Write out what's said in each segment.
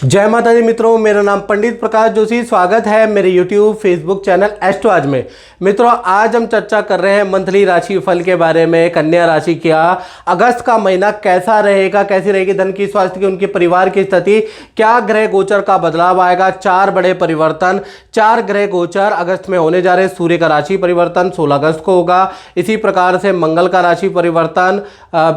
जय माता दी मित्रों, मेरा नाम पंडित प्रकाश जोशी। स्वागत है मेरे यूट्यूब फेसबुक चैनल एस्ट्रो आज में। मित्रों, आज हम चर्चा कर रहे हैं मंथली राशि फल के बारे में। कन्या राशि क्या अगस्त का महीना कैसा रहेगा, कैसी रहेगी धन की, स्वास्थ्य की, उनके परिवार की स्थिति, क्या ग्रह गोचर का बदलाव आएगा। 4 बड़े परिवर्तन, 4 ग्रह गोचर अगस्त में होने जा रहे हैं। सूर्य का राशि परिवर्तन 16 अगस्त को होगा। इसी प्रकार से मंगल का राशि परिवर्तन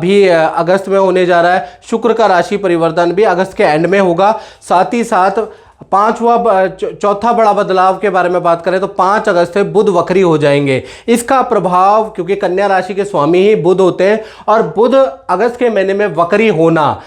भी अगस्त में होने जा रहा है। शुक्र का राशि परिवर्तन भी अगस्त के एंड में होगा। साथ ही साथ चौथा बड़ा बदलाव के बारे में बात करें तो 5 अगस्त से बुध वक्री हो जाएंगे। इसका प्रभाव, क्योंकि कन्या राशि के स्वामी ही बुध होते हैं और बुध अगस्त के महीने में वक्री होना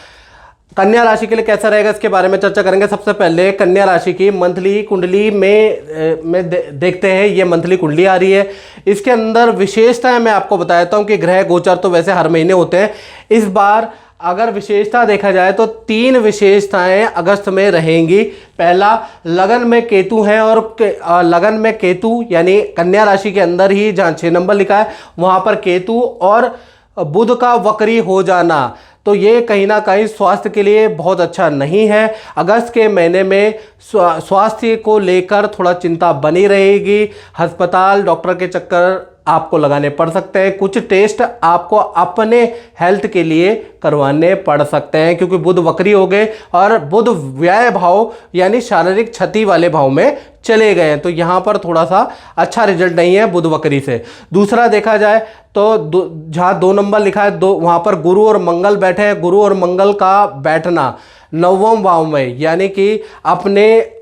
कन्या राशि के लिए कैसा रहेगा, इसके बारे में चर्चा करेंगे। सबसे पहले कन्या राशि की मंथली कुंडली में देखते हैं। ये मंथली कुंडली आ रही है, इसके अंदर विशेषताएं मैं आपको बता देता हूं कि ग्रह गोचर तो वैसे हर महीने होते हैं। इस बार अगर विशेषता देखा जाए तो 3 विशेषताएं अगस्त में रहेंगी। पहला, लगन में केतु है और लगन में केतु यानी कन्या राशि के अंदर ही जहां 6 नंबर लिखा है वहां पर केतु और बुध का वक्री हो जाना, तो ये कहीं ना कहीं स्वास्थ्य के लिए बहुत अच्छा नहीं है। अगस्त के महीने में स्वास्थ्य को लेकर थोड़ा चिंता बनी रहेगी। अस्पताल, डॉक्टर के चक्कर आपको लगाने पड़ सकते हैं। कुछ टेस्ट आपको अपने हेल्थ के लिए करवाने पड़ सकते हैं, क्योंकि बुध वक्री हो गए और बुध व्यय भाव यानी शारीरिक क्षति वाले भाव में चले गए हैं, तो यहां पर थोड़ा सा अच्छा रिजल्ट नहीं है बुध वक्री से। दूसरा देखा जाए तो जहां 2 नंबर लिखा है वहां पर गुरु और मंगल बैठे हैं। गुरु और मंगल का बैठना 9वें भाव में, यानी कि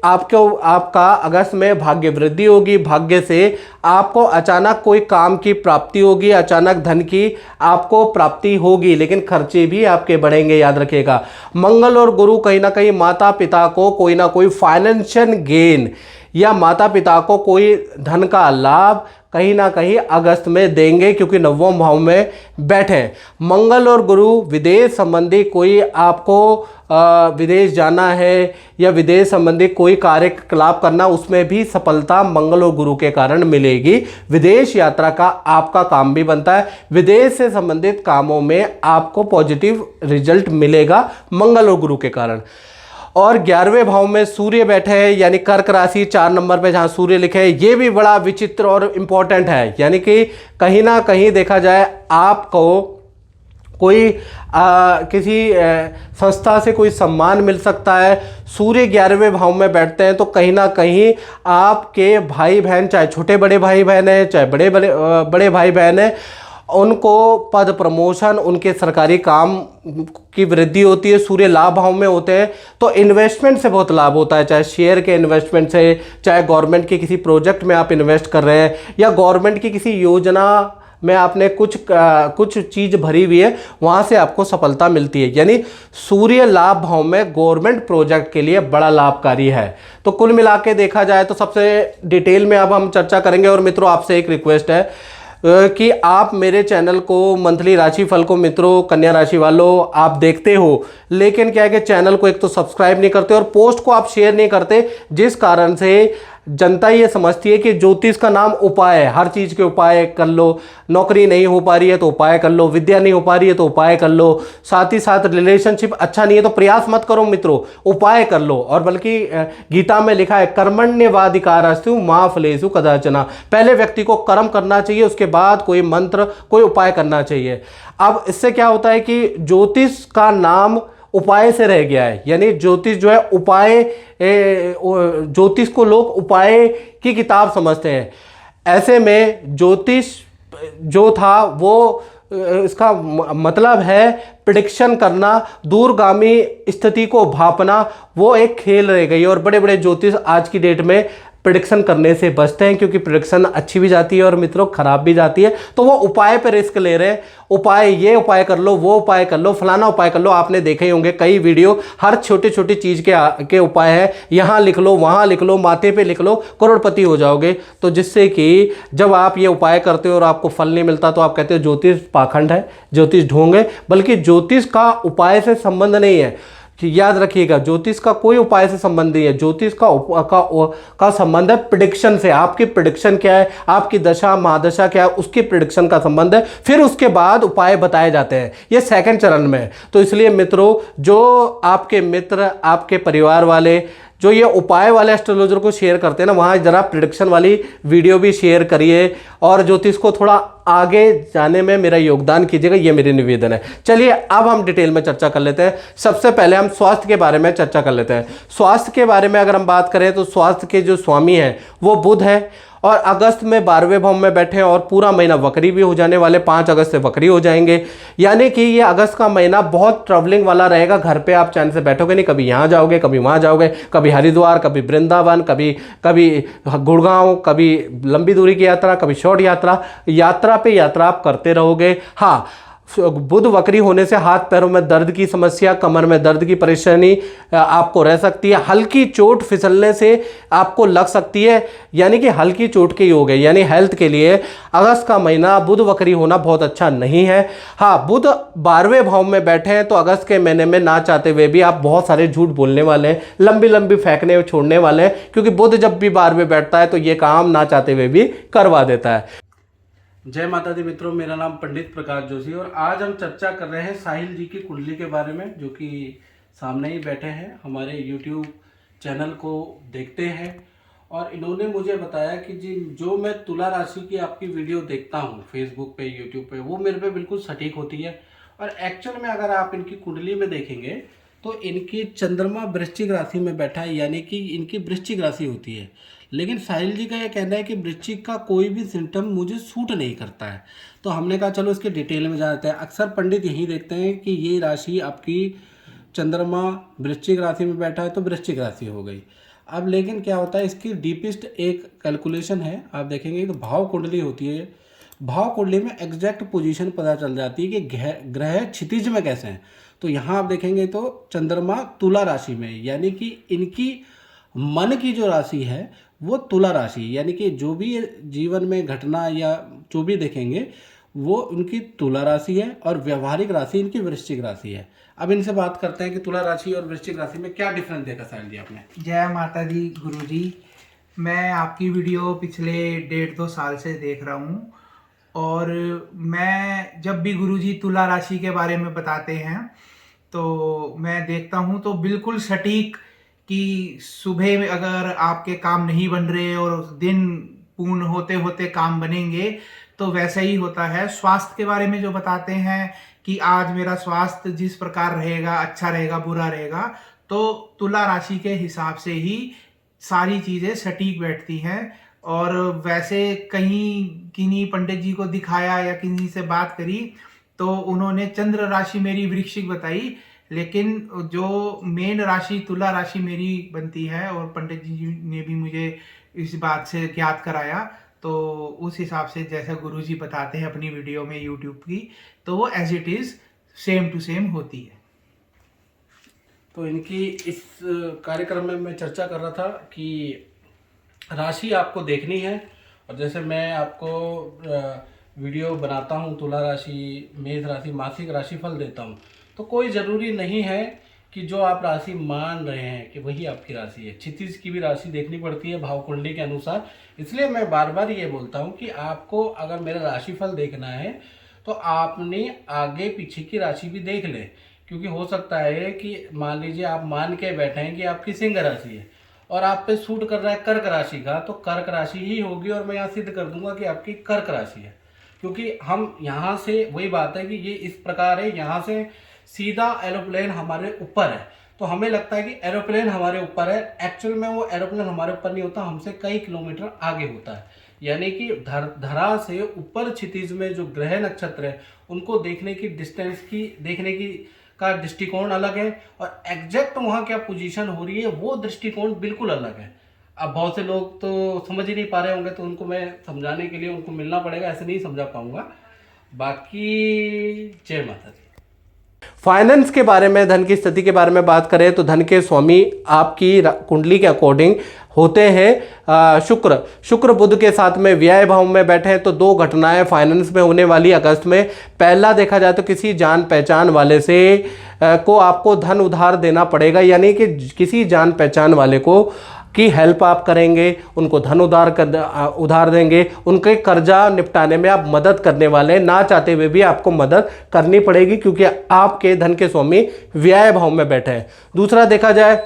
आपका अगस्त में भाग्य वृद्धि होगी। भाग्य से आपको अचानक कोई काम की प्राप्ति होगी, अचानक धन की आपको प्राप्ति होगी, लेकिन खर्चे भी आपके बढ़ेंगे, याद रखिएगा। मंगल और गुरु कहीं ना कहीं माता पिता को कोई ना कोई फाइनेंशियल गेन या माता पिता को कोई धन का लाभ कहीं ना कहीं अगस्त में देंगे, क्योंकि 9वें भाव में बैठे। मंगल और गुरु विदेश संबंधी कोई आपको विदेश जाना है या विदेश संबंधी कोई कार्यकलाप करना, उसमें भी सफलता मंगल और गुरु के कारण मिलेगी। विदेश यात्रा का आपका काम भी बनता है। विदेश से संबंधित कामों में आपको पॉजिटिव रिजल्ट मिलेगा मंगल और गुरु के कारण। और 11वें भाव में सूर्य बैठे हैं, यानी कर्क राशि 4 नंबर पे जहां सूर्य लिखे है, ये भी बड़ा विचित्र और इंपॉर्टेंट है। यानी कि कहीं ना कहीं देखा जाए आपको कोई किसी संस्था से कोई सम्मान मिल सकता है। सूर्य 11वें भाव में बैठते हैं तो कहीं ना कहीं आपके भाई बहन, चाहे छोटे बड़े भाई बहन हैं, चाहे बड़े भाई बहन हैं, उनको पद प्रमोशन, उनके सरकारी काम की वृद्धि होती है। सूर्य लाभ भाव में होते हैं तो इन्वेस्टमेंट से बहुत लाभ होता है, चाहे शेयर के इन्वेस्टमेंट से, चाहे गवर्नमेंट के किसी प्रोजेक्ट में आप इन्वेस्ट कर रहे हैं या गवर्नमेंट की किसी योजना में आपने कुछ चीज़ भरी हुई है, वहाँ से आपको सफलता मिलती है। यानी सूर्य लाभ भाव में गवर्नमेंट प्रोजेक्ट के लिए बड़ा लाभकारी है। तो कुल मिला के देखा जाए तो सबसे डिटेल में अब हम चर्चा करेंगे। और मित्रों, आपसे एक रिक्वेस्ट है कि आप मेरे चैनल को, मंथली राशिफल को, मित्रों कन्या राशि वालों, आप देखते हो, लेकिन क्या है कि चैनल को एक तो सब्सक्राइब नहीं करते और पोस्ट को आप शेयर नहीं करते, जिस कारण से जनता ये समझती है कि ज्योतिष का नाम उपाय है। हर चीज़ के उपाय कर लो, नौकरी नहीं हो पा रही है तो उपाय कर लो, विद्या नहीं हो पा रही है तो उपाय कर लो, साथ ही साथ रिलेशनशिप अच्छा नहीं है तो प्रयास मत करो मित्रों, उपाय कर लो। और बल्कि गीता में लिखा है कर्मण्येवाधिकारस्तु मा फलेषु कदाचन, पहले व्यक्ति को कर्म करना चाहिए, उसके बाद कोई मंत्र, कोई उपाय करना चाहिए। अब इससे क्या होता है कि ज्योतिष का नाम उपाय से रह गया है, यानी ज्योतिष जो है उपाय, ज्योतिष को लोग उपाय की किताब समझते हैं। ऐसे में ज्योतिष जो था वो, इसका मतलब है प्रेडिक्शन करना, दूरगामी स्थिति को भापना, वो एक खेल रह गई। और बड़े बड़े ज्योतिष आज की डेट में प्रेडिक्शन करने से बचते हैं, क्योंकि प्रेडिक्शन अच्छी भी जाती है और मित्रों खराब भी जाती है। तो वो उपाय पे रिस्क ले रहे हैं, उपाय, ये उपाय कर लो, वो उपाय कर लो, फलाना उपाय कर लो। आपने देखे होंगे कई वीडियो, हर छोटी छोटी चीज़ के उपाय है, यहाँ लिख लो, वहाँ लिख लो, माथे पे लिख लो, करोड़पति हो जाओगे। तो जिससे कि जब आप ये उपाय करते हो और आपको फल नहीं मिलता तो आप कहते हो ज्योतिष पाखंड है, ज्योतिष ढोंग है। बल्कि ज्योतिष का उपाय से संबंध नहीं है। याद रखिएगा, ज्योतिष का कोई उपाय से संबंध नहीं है। ज्योतिष का संबंध है प्रिडिक्शन से। आपकी प्रिडिक्शन क्या है, आपकी दशा महादशा क्या है, उसकी प्रिडिक्शन का संबंध है। फिर उसके बाद उपाय बताए जाते हैं, ये सेकंड चरण में। तो इसलिए मित्रों, जो आपके मित्र, आपके परिवार वाले जो ये उपाय वाले एस्ट्रोलॉजर को शेयर करते हैं ना, वहाँ जरा प्रिडिक्शन वाली वीडियो भी शेयर करिए और ज्योतिष को थोड़ा आगे जाने में मेरा योगदान कीजिएगा, ये मेरी निवेदन है। चलिए अब हम डिटेल में चर्चा कर लेते हैं। सबसे पहले हम स्वास्थ्य के बारे में चर्चा कर लेते हैं। स्वास्थ्य के बारे में अगर हम बात करें तो स्वास्थ्य के जो स्वामी हैं वो बुध है और अगस्त में 12वें भाव में बैठे हैं और पूरा महीना वक्री भी हो जाने वाले, 5 अगस्त से वक्री हो जाएंगे। यानी कि ये अगस्त का महीना बहुत ट्रैवलिंग वाला रहेगा। घर पे आप चैन से बैठोगे नहीं, कभी यहाँ जाओगे, कभी वहाँ जाओगे, कभी हरिद्वार, कभी वृंदावन, कभी गुड़गांव, कभी लंबी दूरी की यात्रा, कभी शॉर्ट यात्रा पे यात्रा आप करते रहोगे। हाँ, बुध वक्री होने से हाथ पैरों में दर्द की समस्या, कमर में दर्द की परेशानी आपको रह सकती है। हल्की चोट फिसलने से आपको लग सकती है, यानी कि हल्की चोट के योग है। यानी हेल्थ के लिए अगस्त का महीना बुध वक्री होना बहुत अच्छा नहीं है। हाँ, बुध 12वें भाव में बैठे हैं तो अगस्त के महीने में ना चाहते हुए भी आप बहुत सारे झूठ बोलने वाले हैं, लंबी लंबी फेंकने छोड़ने वाले हैं, क्योंकि बुध जब भी 12वें बैठता है तो ये काम ना चाहते हुए भी करवा देता है। जय माता दी मित्रों, मेरा नाम पंडित प्रकाश जोशी और आज हम चर्चा कर रहे हैं साहिल जी की कुंडली के बारे में, जो कि सामने ही बैठे हैं, हमारे YouTube चैनल को देखते हैं। और इन्होंने मुझे बताया कि जी जो मैं तुला राशि की आपकी वीडियो देखता हूँ फेसबुक पे, YouTube पे, वो मेरे पे बिल्कुल सटीक होती है। और एक्चुअल में अगर आप इनकी कुंडली में देखेंगे तो इनकी चंद्रमा वृश्चिक राशि में बैठा है, यानी कि इनकी वृश्चिक राशि होती है। लेकिन साहिल जी का यह कहना है कि वृश्चिक का कोई भी सिम्टम मुझे सूट नहीं करता है। तो हमने कहा चलो इसके डिटेल में जाते हैं। अक्सर पंडित यही देखते हैं कि ये राशि आपकी चंद्रमा वृश्चिक राशि में बैठा है तो वृश्चिक राशि हो गई। अब लेकिन क्या होता है, इसकी डीपेस्ट एक कैलकुलेशन है। आप देखेंगे तो भाव कुंडली होती है, भाव कुंडली में एग्जैक्ट पोजीशन पता चल जाती है कि ग्रह क्षितिज में कैसे हैं। तो यहाँ आप देखेंगे तो चंद्रमा तुला राशि में, यानी कि इनकी मन की जो राशि है वो तुला राशि, यानी कि जो भी जीवन में घटना या जो भी देखेंगे वो उनकी तुला राशि है और व्यवहारिक राशि इनकी वृश्चिक राशि है। अब इनसे बात करते हैं कि तुला राशि और वृश्चिक राशि में क्या डिफरेंस देखा साहिल जी आपने। जय माता दी गुरुजी, मैं आपकी वीडियो पिछले 1.5-2 साल से देख रहा हूँ और मैं जब भी गुरुजी तुला राशि के बारे में बताते हैं तो मैं देखता हूँ तो बिल्कुल सटीक कि सुबह में अगर आपके काम नहीं बन रहे और दिन पूर्ण होते होते काम बनेंगे तो वैसा ही होता है। स्वास्थ्य के बारे में जो बताते हैं कि आज मेरा स्वास्थ्य जिस प्रकार रहेगा, अच्छा रहेगा, बुरा रहेगा, तो तुला राशि के हिसाब से ही सारी चीज़ें सटीक बैठती हैं। और वैसे कहीं किन्हीं पंडित जी को दिखाया या किन्हीं से बात करी तो उन्होंने चंद्र राशि मेरी वृश्चिक बताई, लेकिन जो मेन राशि तुला राशि मेरी बनती है और पंडित जी ने भी मुझे इस बात से ज्ञात कराया, तो उस हिसाब से जैसा गुरुजी बताते हैं अपनी वीडियो में यूट्यूब की, तो वो as it is same to same होती है। तो इनकी इस कार्यक्रम में मैं चर्चा कर रहा था कि राशि आपको देखनी है, और जैसे मैं आपको वीडियो बनाता हूँ तुला राशि, मेष राशि, मासिक राशिफल देता हूँ, तो कोई ज़रूरी नहीं है कि जो आप राशि मान रहे हैं कि वही आपकी राशि है। क्षितिज की भी राशि देखनी पड़ती है भाव कुंडली के अनुसार। इसलिए मैं बार बार ये बोलता हूँ कि आपको अगर मेरा राशिफल देखना है तो आपने आगे पीछे की राशि भी देख लें, क्योंकि हो सकता है कि मान लीजिए आप मान के बैठे हैं कि आपकी सिंह राशि है और आप पे सूट कर रहा है कर्क राशि का, तो कर्क राशि ही होगी और मैं यहाँ सिद्ध कर दूंगा कि आपकी कर्क राशि है। क्योंकि हम यहाँ से वही बात है कि ये इस प्रकार है, यहाँ से सीधा एरोप्लेन हमारे ऊपर है तो हमें लगता है कि एरोप्लेन हमारे ऊपर है। एक्चुअल में वो एरोप्लेन हमारे ऊपर नहीं होता, हमसे कई किलोमीटर आगे होता है। यानी कि धरा से ऊपर क्षितिज में जो ग्रह नक्षत्र है उनको देखने की डिस्टेंस की देखने की का दृष्टिकोण अलग है और एग्जैक्ट वहाँ क्या पोजीशन हो रही है वो दृष्टिकोण बिल्कुल अलग है। अब बहुत से लोग तो समझ ही नहीं पा रहे होंगे, तो उनको मैं समझाने के लिए उनको मिलना पड़ेगा, ऐसे नहीं समझा पाऊंगा। बाकी जय माता दी। फाइनेंस के बारे में, धन की स्थिति के बारे में बात करें तो धन के स्वामी आपकी कुंडली के अकॉर्डिंग होते हैं शुक्र बुध के साथ में व्यय भाव में बैठे हैं, तो दो घटनाएं फाइनेंस में होने वाली अगस्त में। पहला देखा जाए तो किसी जान पहचान वाले से को आपको धन उधार देना पड़ेगा, यानी कि किसी जान पहचान वाले को की हेल्प आप करेंगे, उनको धन उधार देंगे, उनके कर्जा निपटाने में आप मदद करने वाले हैं। ना चाहते हुए भी आपको मदद करनी पड़ेगी क्योंकि आपके धन के स्वामी व्यय भाव में बैठे हैं। दूसरा देखा जाए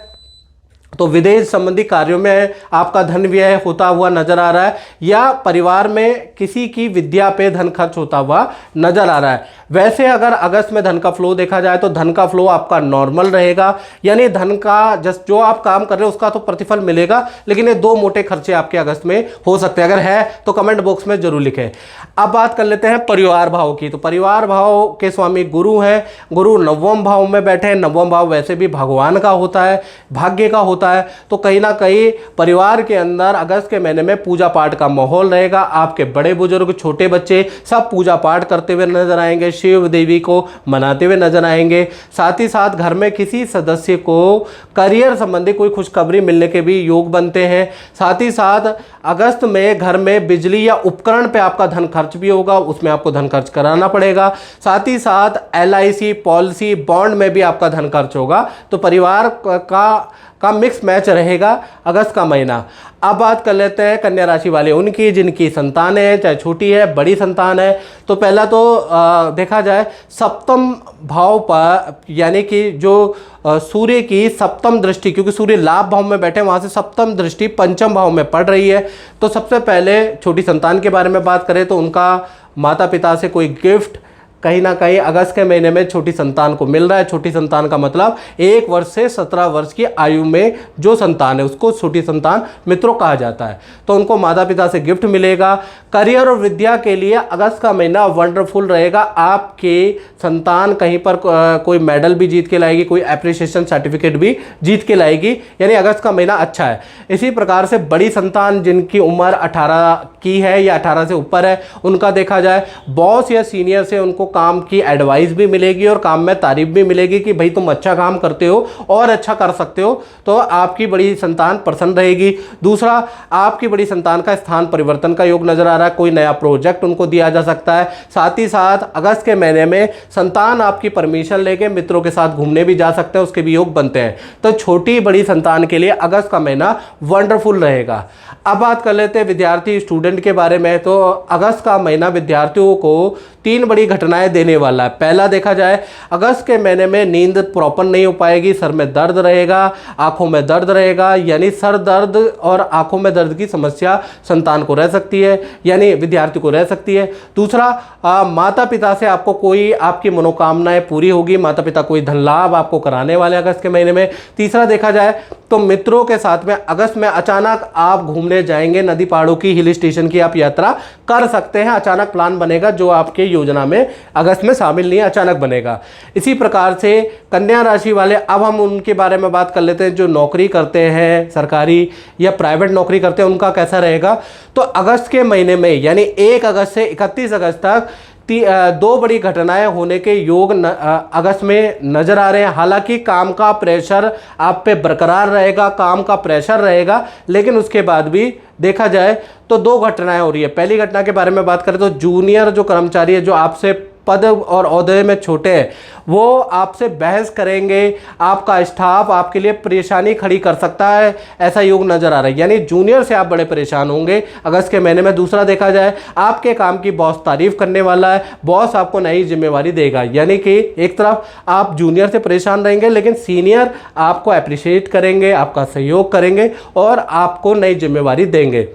तो विदेश संबंधी कार्यों में आपका धन व्यय होता हुआ नजर आ रहा है, या परिवार में किसी की विद्या पे धन खर्च होता हुआ नजर आ रहा है। वैसे अगर अगस्त में धन का फ्लो देखा जाए तो धन का फ्लो आपका नॉर्मल रहेगा, यानी धन का जो आप काम कर रहे हो उसका तो प्रतिफल मिलेगा, लेकिन ये दो मोटे खर्चे आपके अगस्त में हो सकते हैं। अगर है तो कमेंट बॉक्स में जरूर लिखें। अब बात कर लेते हैं परिवार भाव की। तो परिवार भाव के स्वामी गुरु हैं, गुरु नवम भाव में बैठे हैं। नवम भाव वैसे भी भगवान का होता है, भाग्य का होता है, तो कहीं ना कहीं परिवार के अंदर अगस्त के महीने में पूजा पाठ का माहौल रहेगा। आपके बड़े बुजुर्ग, छोटे बच्चे सब पूजा पाठ करते हुए नजर आएंगे, शिव देवी को मनाते हुए नजर आएंगे। साथ ही साथ घर में किसी सदस्य को करियर संबंधी कोई खुशखबरी मिलने के भी योग बनते हैं। साथ ही साथ अगस्त में घर में बिजली या उपकरण पे आपका धन खर्च भी होगा, उसमें आपको धन खर्च कराना पड़ेगा। साथ ही साथ LIC पॉलिसी बॉन्ड में भी आपका धन खर्च होगा। तो परिवार का मिक्स मैच रहेगा अगस्त का महीना। अब बात कर लेते हैं कन्या राशि वाले, उनकी जिनकी संतान है, चाहे छोटी है बड़ी संतान है। तो पहला तो देखा जाए सप्तम भाव पर, यानी कि जो सूर्य की सप्तम दृष्टि, क्योंकि सूर्य लाभ भाव में बैठे वहाँ से सप्तम दृष्टि पंचम भाव में पड़ रही है। तो सबसे पहले छोटी संतान के बारे में बात करें तो उनका माता पिता से कोई गिफ्ट कहीं ना कहीं अगस्त के महीने में छोटी संतान को मिल रहा है। छोटी संतान का मतलब 1 वर्ष से 17 वर्ष की आयु में जो संतान है उसको छोटी संतान मित्रों कहा जाता है। तो उनको माता पिता से गिफ्ट मिलेगा। करियर और विद्या के लिए अगस्त का महीना वंडरफुल रहेगा। आपके संतान कहीं पर कोई मेडल भी जीत के लाएगी, कोई एप्रिसिएशन सर्टिफिकेट भी जीत के लाएगी, यानी अगस्त का महीना अच्छा है। इसी प्रकार से बड़ी संतान जिनकी उम्र 18 की है या 18 से ऊपर है, उनका देखा जाए बॉस या सीनियर से उनको काम की एडवाइस भी मिलेगी और काम में तारीफ भी मिलेगी कि भाई तुम अच्छा काम करते हो और अच्छा कर सकते हो, तो आपकी बड़ी संतान प्रसन्न रहेगी। दूसरा, आपकी बड़ी संतान का स्थान परिवर्तन का योग नजर आ रहा है, कोई नया प्रोजेक्ट उनको दिया जा सकता है। साथ ही साथ अगस्त के महीने में संतान आपकी परमिशन लेके मित्रों के साथ घूमने भी जा सकते हैं, उसके भी योग बनते हैं। तो छोटी बड़ी संतान के लिए अगस्त का महीना वंडरफुल रहेगा। अब बात कर लेते हैं विद्यार्थी स्टूडेंट के बारे में। तो अगस्त का महीना विद्यार्थियों को 3 बड़ी घटनाएं देने वाला है। पहला देखा जाए अगस्त के महीने में नींद प्रॉपर नहीं हो पाएगी, सर में दर्द रहेगा, आंखों में दर्द रहेगा, यानी सर दर्द और आंखों में दर्द की समस्या संतान को रह सकती है, यानी विद्यार्थी को रह सकती है। दूसरा, माता पिता से आपको कोई आपकी मनोकामनाएं पूरी होगी, माता पिता कोई धन लाभ आपको कराने वाले अगस्त के महीने में। तीसरा देखा जाए तो मित्रों के साथ में अगस्त में अचानक आप घूमने जाएंगे, नदी पहाड़ों की, हिल स्टेशन की आप यात्रा कर सकते हैं। अचानक प्लान बनेगा जो आपके योजना में अगस्त में शामिल नहीं है, अचानक बनेगा। इसी प्रकार से कन्या राशि वाले, अब हम उनके बारे में बात कर लेते हैं जो नौकरी करते हैं, सरकारी या प्राइवेट नौकरी करते हैं, उनका कैसा रहेगा। तो अगस्त के महीने में यानी 1 अगस्त से 31 अगस्त तक 2 बड़ी घटनाएं होने के योग अगस्त में नजर आ रहे हैं। हालांकि काम का प्रेशर आप पे बरकरार रहेगा, काम का प्रेशर रहेगा, लेकिन उसके बाद भी देखा जाए तो 2 घटनाएं हो रही है। पहली घटना के बारे में बात करें तो जूनियर जो कर्मचारी है, जो आपसे पद और ओहदे में छोटे हैं, वो आपसे बहस करेंगे। आपका स्टाफ आपके लिए परेशानी खड़ी कर सकता है, ऐसा योग नजर आ रहा है, यानी जूनियर से आप बड़े परेशान होंगे अगस्त के महीने में। दूसरा देखा जाए आपके काम की बॉस तारीफ करने वाला है, बॉस आपको नई जिम्मेवारी देगा, यानी कि एक तरफ आप जूनियर से परेशान रहेंगे लेकिन सीनियर आपको अप्रिशिएट करेंगे, आपका सहयोग करेंगे और आपको नई जिम्मेवारी देंगे।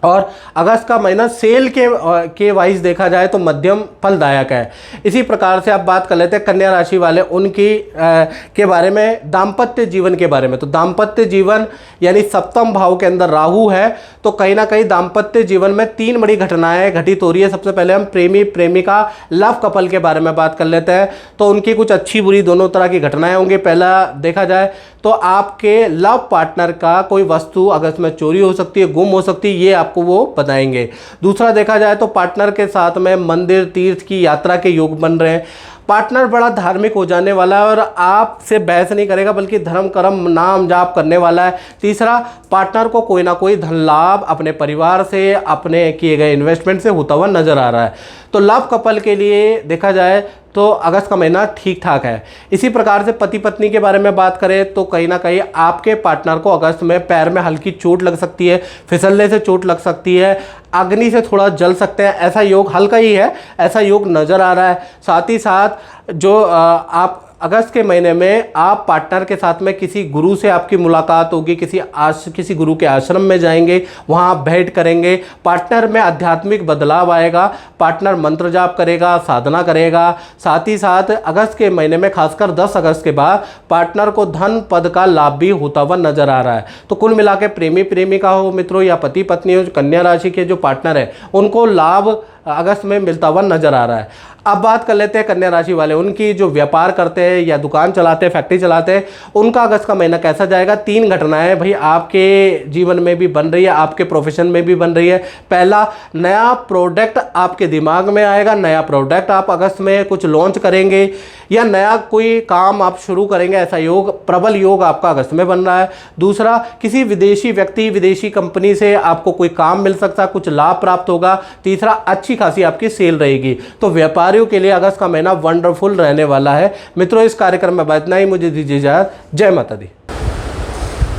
और अगस्त का महीना सेल के वाइज देखा जाए तो मध्यम फलदायक है। इसी प्रकार से आप बात कर लेते हैं कन्या राशि वाले, उनकी के बारे में, दाम्पत्य जीवन के बारे में। तो दाम्पत्य जीवन यानी सप्तम भाव के अंदर राहु है, तो कहीं ना कहीं दाम्पत्य जीवन में 3 बड़ी घटनाएं घटित हो रही है। सबसे पहले हम प्रेमी प्रेमिका लव कपल के बारे में बात कर लेते हैं। तो उनकी कुछ अच्छी बुरी दोनों तरह की घटनाएं होंगी। पहला देखा जाए तो आपके लव पार्टनर का कोई वस्तु अगस्त में चोरी हो सकती है, गुम हो सकती है, ये आपको वो बताएंगे। दूसरा देखा जाए तो पार्टनर के साथ में मंदिर तीर्थ की यात्रा के योग बन रहे हैं। पार्टनर बड़ा धार्मिक हो जाने वाला है और आपसे बहस नहीं करेगा बल्कि धर्म कर्म नाम जाप करने वाला है। तीसरा, पार्टनर को कोई ना कोई धन लाभ अपने परिवार से, अपने किए गए इन्वेस्टमेंट से होता हुआ नजर आ रहा है। तो लव कपल के लिए देखा जाए तो अगस्त का महीना ठीक ठाक है। इसी प्रकार से पति पत्नी के बारे में बात करें तो कहीं ना कहीं आपके पार्टनर को अगस्त में पैर में हल्की चोट लग सकती है, फिसलने से चोट लग सकती है, अग्नि से थोड़ा जल सकते हैं, ऐसा योग हल्का ही है, ऐसा योग नज़र आ रहा है। साथ ही साथ जो आप अगस्त के महीने में आप पार्टनर के साथ में किसी गुरु से आपकी मुलाकात होगी, किसी गुरु के आश्रम में जाएंगे, वहाँ आप भेंट करेंगे, पार्टनर में आध्यात्मिक बदलाव आएगा, पार्टनर मंत्र जाप करेगा, साधना करेगा। साथ ही साथ अगस्त के महीने में खासकर 10 अगस्त के बाद पार्टनर को धन पद का लाभ भी होता हुआ नजर आ रहा है। तो कुल मिला के प्रेमी प्रेमिका हो मित्रों या पति पत्नी हो, कन्या राशि के जो पार्टनर है उनको लाभ अगस्त में मिलता हुआ नजर आ रहा है। अब बात कर लेते हैं कन्या राशि वाले, उनकी जो व्यापार करते हैं या दुकान चलाते हैं, फैक्ट्री चलाते हैं, उनका अगस्त का महीना कैसा जाएगा। 3 घटनाएं भाई आपके जीवन में भी बन रही है, आपके प्रोफेशन में भी बन रही है। पहला, नया प्रोडक्ट आपके दिमाग में आएगा, नया प्रोडक्ट आप अगस्त में कुछ लॉन्च करेंगे या नया कोई काम आप शुरू करेंगे, ऐसा योग, प्रबल योग आपका अगस्त में बन रहा है। दूसरा, किसी विदेशी व्यक्ति, विदेशी कंपनी से आपको कोई काम मिल सकता है, कुछ लाभ प्राप्त होगा। तीसरा, अच्छी खासी आपकी सेल रहेगी। तो व्यापारियों के लिए अगस्त का महीना वंडरफुल रहने वाला है। मित्रों, इस कार्यक्रम में इतना ही, मुझे दीजिए इजाजत। जय माता दी।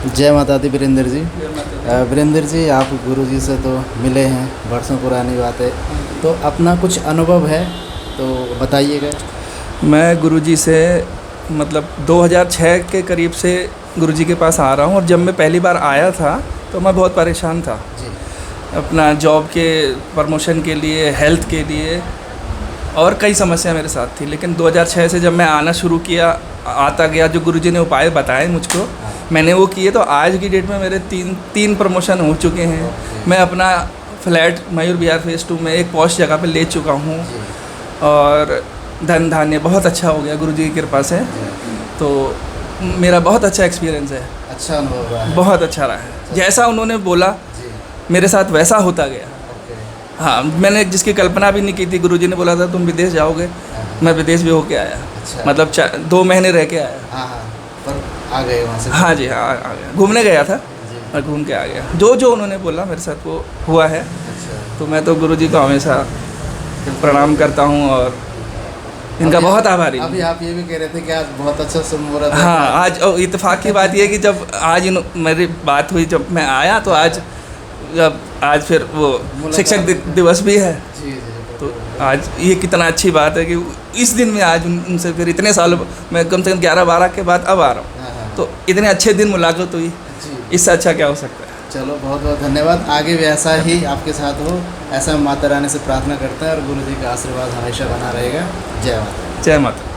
जय माता दी। वीरेंद्र जी, वीरेंद्र जी आप गुरु जी से तो मिले हैं, वर्षों पुरानी बात है, तो अपना कुछ अनुभव है तो बताइएगा। मैं गुरुजी से मतलब 2006 के करीब से गुरुजी के पास आ रहा हूँ और जब मैं पहली बार आया था तो मैं बहुत परेशान था जी। अपना जॉब के प्रमोशन के लिए, हेल्थ के लिए और कई समस्या मेरे साथ थी। लेकिन 2006 से जब मैं आना शुरू किया, आता गया, जो गुरुजी ने उपाय बताए मुझको, मैंने वो किए, तो आज की डेट में मेरे तीन प्रमोशन हो चुके हैं। मैं अपना फ्लैट मयूर विहार फेज़ 2 में एक पॉश जगह पे ले चुका हूँ और धन धान्य बहुत अच्छा हो गया गुरुजी की कृपा से। तो मेरा बहुत अच्छा एक्सपीरियंस है, अच्छा अनुभव रहा है, बहुत अच्छा रहा है। जैसा उन्होंने बोला मेरे साथ वैसा होता गया। हाँ, मैंने जिसकी कल्पना भी नहीं की थी, गुरुजी ने बोला था तुम विदेश जाओगे, मैं विदेश भी होके आया। अच्छा। मतलब 2 महीने रह के आया। हाँ हाँ, पर आ गए वहाँ से। हाँ जी, हाँ आ गया, घूमने गया था और घूम के आ गया। जो उन्होंने बोला मेरे साथ वो हुआ है। अच्छा। तो मैं तो गुरुजी को हमेशा प्रणाम करता हूँ और इनका बहुत आभारी हूँ। अभी आप ये भी कह रहे थे कि आज बहुत अच्छा मुहूर्त है। हाँ, आज इत्तेफाक की बात ये है कि जब आज मेरी बात हुई, जब मैं आया तो आज फिर वो शिक्षक दिवस भी है। जी जी। तो आज ये कितना अच्छी बात है कि इस दिन में आज उनसे फिर इतने साल, मैं कम से कम 11-12 के बाद अब आ रहा हूँ। हाँ। तो इतने अच्छे दिन मुलाकात हुई, जी। इससे अच्छा क्या हो सकता है। चलो, बहुत बहुत धन्यवाद। आगे भी ऐसा ही आपके साथ हो, ऐसा हम माता रानी से प्रार्थना करते हैं और गुरु जी का आशीर्वाद हमेशा बना रहेगा। जय माता। जय माता।